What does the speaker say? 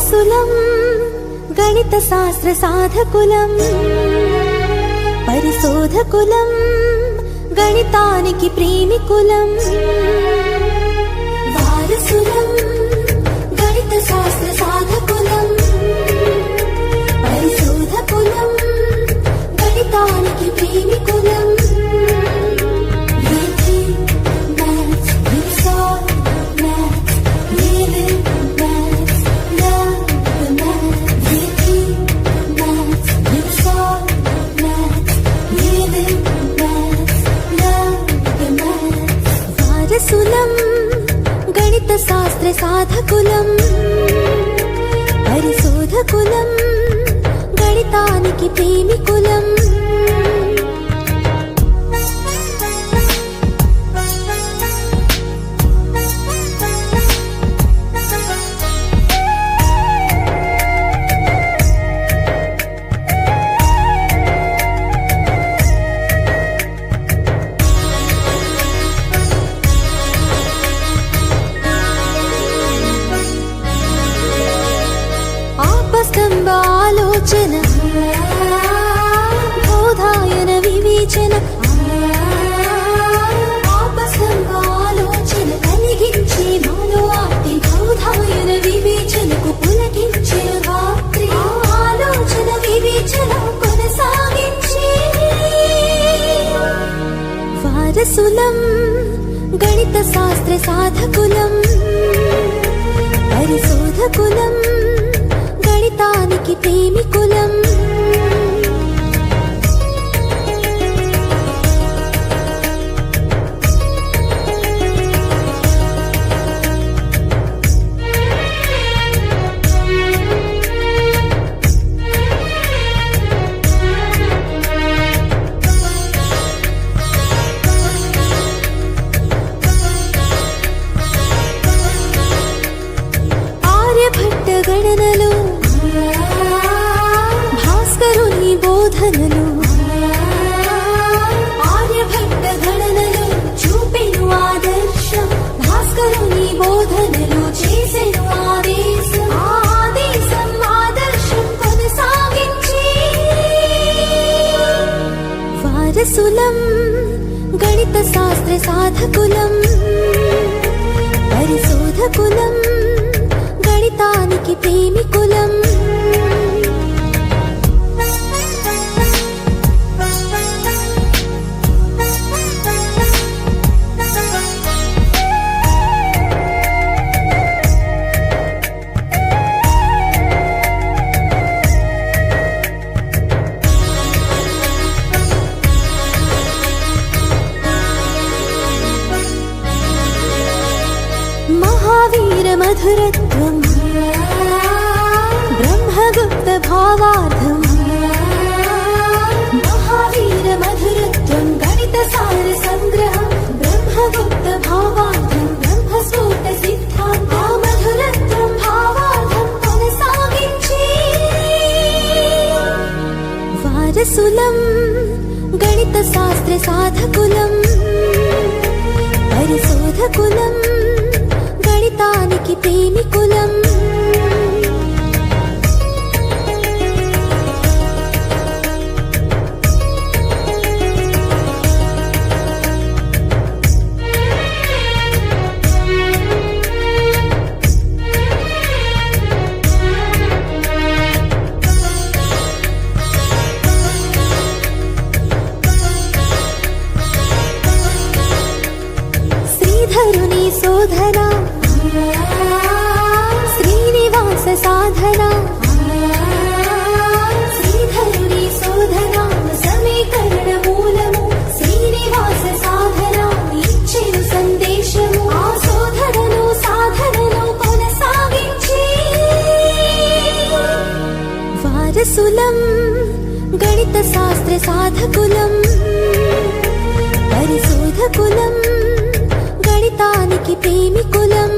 వారసులం గణిత శాస్త్ర సాధకులం పరిశోధకులం గణితానికి ప్రేమికులం వారసులం గణిత శాస్త్ర సాధకులం పరిశోధకులం గణితానికి ప్రేమికులం వారసులం గణిత శాస్త్ర సాధకులం పరిశోధకులం గణితానికి ప్రేమికులం స్తంభ ఆలోచన బోధాయన వివేచన ఆపస్తంభ ఆలోచన కలిగించే మాలో ఆప్తి బోధాయన వివేచనకు పులకించే రాత్రి ఆలోచన వివేచన కొనసాగించే వారసులం గణిత శాస్త్ర సాధకులం పరిశోధకులం గణితానికి ప్రేమికులం ఆర్యభట్ట గణనలు భాస్కరుని బోధనలు ఆర్యభట్ట గణనలు చూపెను ఆదర్శం భాస్కరుని బోధనలు చేసెను ఆదేశం ఆదేశం ఆదర్శం కొనసాగించి వారసులం గణిత శాస్త్ర సాధకులం పరిశోధకులం గణితానికి ప్రేమికులం మహావీర మధురత్వం బ్రహ్మగుప్త భావార్థం మహావీర మధురత్వం గణిత సార సంగ్రహం బ్రహ్మగుప్త భావార్థం బ్రహ్మస్ఫోట సిద్ధాంత మధురత్వం భావార్థం కొనసాగించి వారసులం గణిత శాస్త్ర సాధకులం పరిశోధకులం గణితానికి ప్రేమికులం శ్రీధరుని శోధన శ్రీనివాస సాధన శ్రీధరుని శోధన సమీకరణ మూలము శ్రీనివాస సాధన ఇచ్చెను సందేశము ఆ శోధనను సాధనను కొనసాగించి వారసులం గణిత శాస్త్ర సాధకులం పరిశోధకులం గణితానికి ప్రేమికులం